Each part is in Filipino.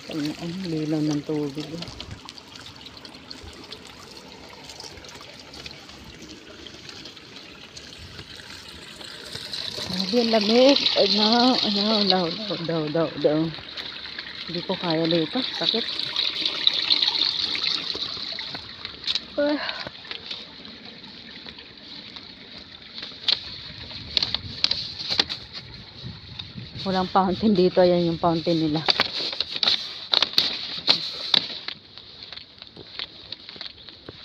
Ang lilaw ng tubig. Grabe, ang lamig. Daw. Hindi ko kaya dito. Sakit. Walang fountain dito. Ayan yung fountain nila.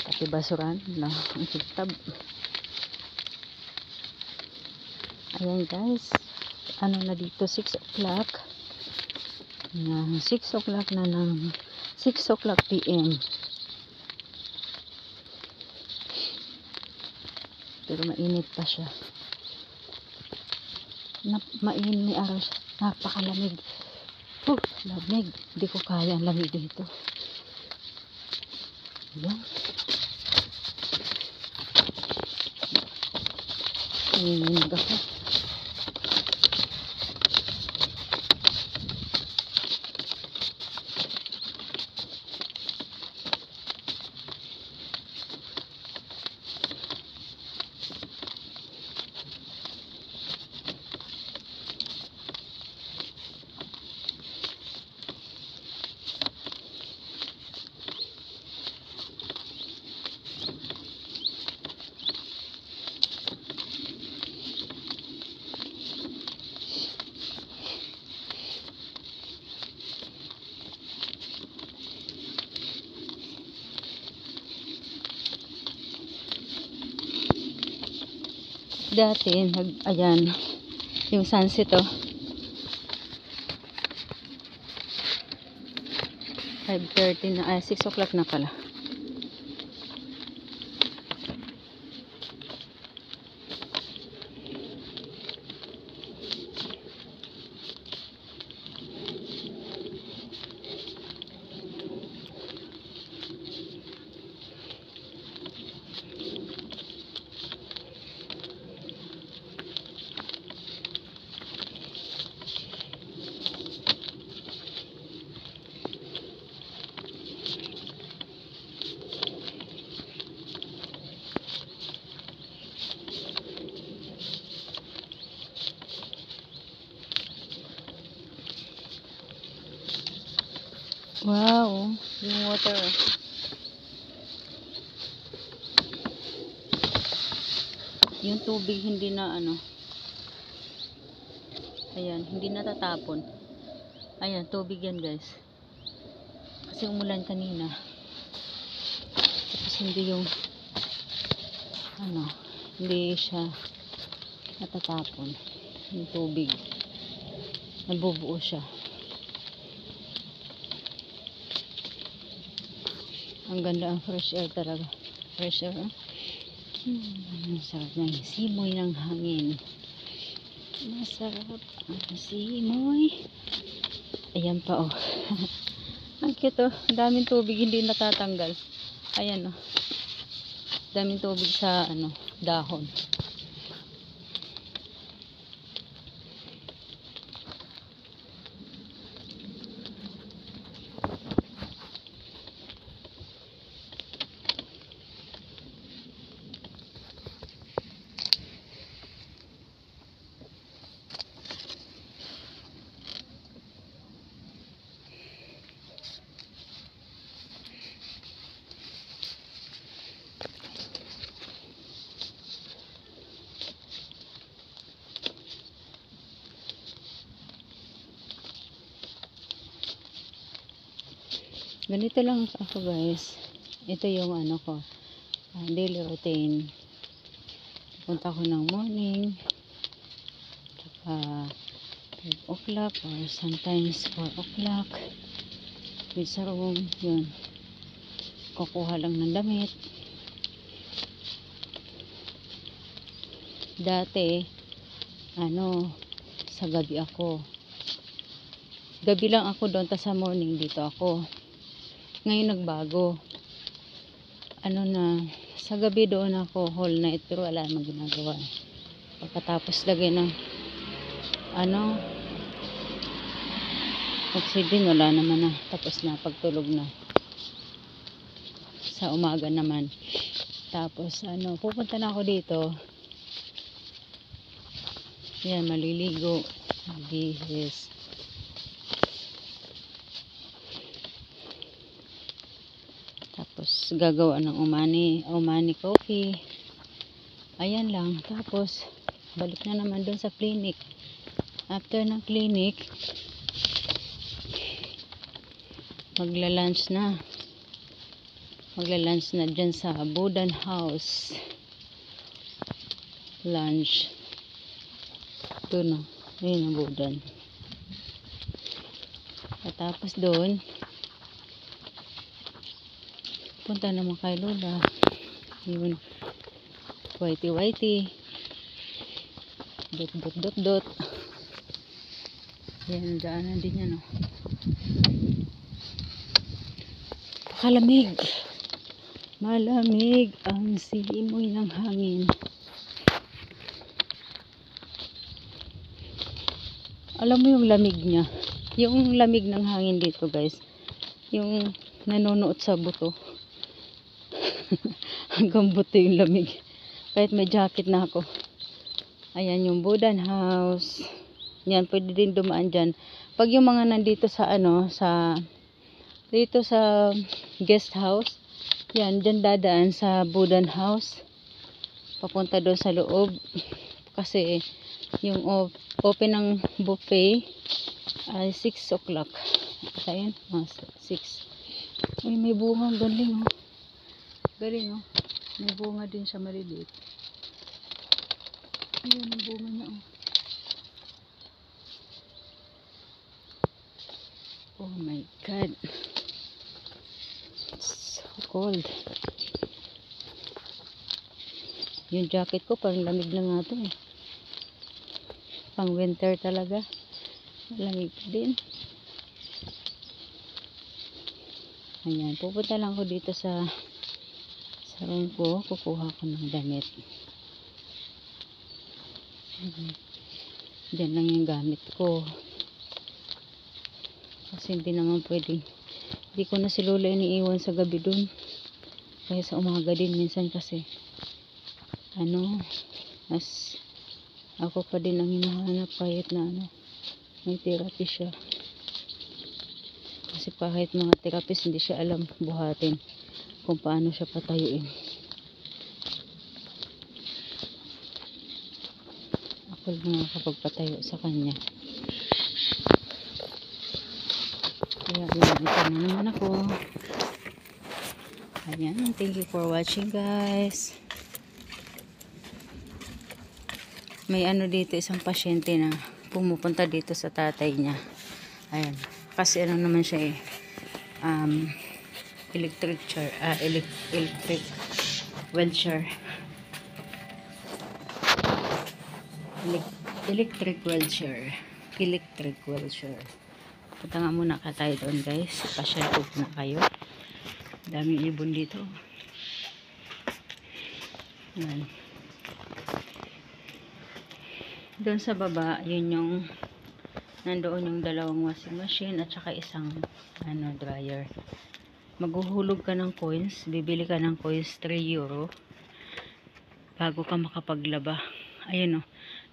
Pati basuran na. Ang kitab. Ayan guys. Ano na dito? 6 o'clock. 6 o'clock na ng 6 o'clock PM. Pero mainit pa siya. Mainit ni araw siya. Napakalamig. Lamig. Hindi ko kaya ang lamig dito. Ayan. Nanginginig ako. Dati, ayan, yung sunset 5:30 na, 6 o'clock na pala. Wow, yung water. Yung tubig hindi na ayan, hindi natatapon. Ayan, tubig yan guys. Kasi umulan kanina. Tapos hindi yung hindi siya natatapon. Yung tubig. Nabubuo siya. Ang ganda, ang fresh air talaga. Fresh air. Ang sarap ng simoy ng hangin. Masarap ang simoy. Ayan pa Ang cute daming tubig hindi natatanggal. Ayan daming tubig sa dahon. Ganito lang ako guys. Ito yung ko, daily routine. Punta ko ng morning, tsaka 5 o'clock or sometimes 4 o'clock. Sa room, yun. Kukuha lang ng damit. Dati, sa gabi ako. Gabi lang ako doon, tas sa morning dito ako. Ngayon nagbago. Sa gabi doon ako whole night pero wala namang ginagawa. Pagkatapos lagay ng Oxygen wala naman na, tapos na pagtulog na sa umaga naman. Tapos pupunta na ako dito, yan, maliligo, bihis, tapos gagawa ng umani coffee, ayan lang. Tapos balik na naman dun sa clinic. After ng clinic, magla-lunch na dyan sa Budan House. Lunch ito na, ayun ang Budan. At tapos doon punta naman kay Lola, yun, whitey dot yan, daanan din yan, oh. Kalamig, malamig ang simoy ng hangin. Alam mo yung lamig niya, yung lamig ng hangin dito guys, yung nanonood sa buto. Hanggang buto yung lamig, kahit may jacket na ako. Ayan yung Budan House, yan, pwede din dumaan dyan pag yung mga nandito sa dito sa guest house. Yan, dyan dadaan sa Budan House papunta doon sa loob, kasi yung open ng buffet ay 6 o'clock. Ayan, 6. Uy, may bunga, galing, oh. Galing, oh. May bunga din siya, maliliit. Ayan ang bunga niya, oh. Oh my God, it's so cold. Yung jacket ko parang lamig na nga to, eh. Pang winter talaga, lamig din. Ayan, pupunta lang ko dito sa room ko, kukuha ko ng damit. Diyan lang yung gamit ko, kasi hindi naman pwedeng, hindi ko na si Lola iniiwan sa gabi dun, kaya sa umaga din minsan, kasi mas ako pa din ang hinahanap, kahit na may therapy siya, kasi kahit mga therapist hindi siya alam buhatin kung paano siya patayuin. Ako lang nakakapagpatayo sa kanya. Kaya ito na naman ako. Ayan, thank you for watching guys. May dito, isang pasyente na pumupunta dito sa tatay niya. Ayan, kasi naman siya, electric wheelchair. Punta nga muna ka tayo doon guys, pasyal po na kayo. Daming ibon dito. Ayan. Doon sa baba, yun yung nandoon yung dalawang washing machine at saka isang dryer. Maghuhulog ka ng coins, bibili ka ng coins 3 euro bago ka makapaglaba. Ayun, oh,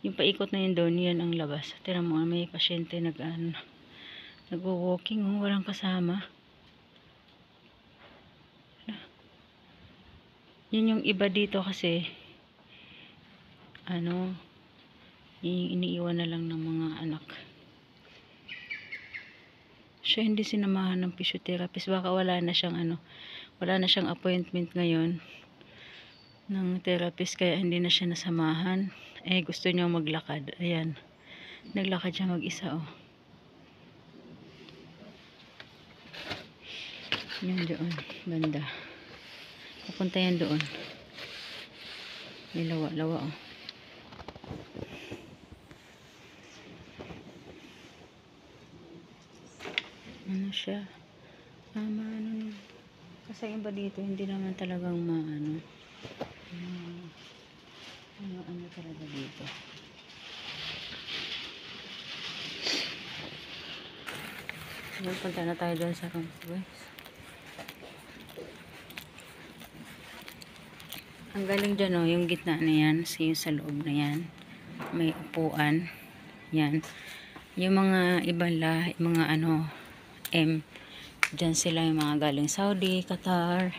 yung paikot na yun doon, yan ang labas. Tira mo, may pasyente nagwo-walking, oh, walang kasama. Yun yung iba dito kasi iniiwan na lang ng mga anak. Siya hindi sinamahan ng physiotherapist, baka wala na siyang appointment ngayon ng therapist, kaya hindi na siya nasamahan. Gusto niya maglakad. Ayan, naglakad siya mag-isa, oh. Yan doon, banda. Papunta yan doon. May lawa-lawa, oh. Siya kasi iba dito hindi naman talagang talaga dito. Ayan, punta na tayo doon sa room, guys. Ang galing dyan, oh, yung gitna na yan, yung sa loob na yan. May upuan. Yan. Yung mga ibang mga ano, dyan sila yung mga galing Saudi, Qatar,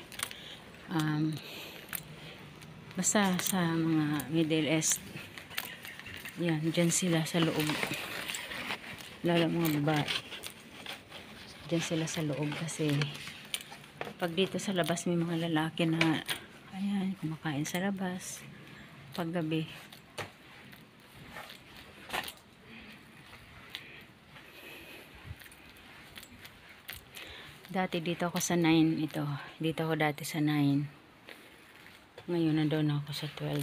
basta sa mga Middle East. Yan, dyan sila sa loob. Lalo mga babae. Dyan sila sa loob kasi pag dito sa labas may mga lalaki na ayan, kumakain sa labas pag gabi. Dati dito ako sa 9 ito. Dito ako dati sa 9. Ngayon nandoon ako sa 12.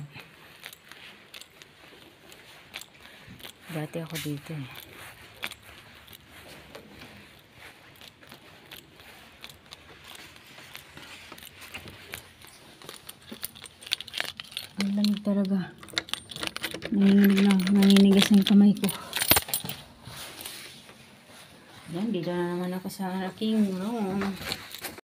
Dati ako dito eh. Ang lamig talaga. Nanginginig ang kamay ko. Yan, dito na naman ako sa aking room.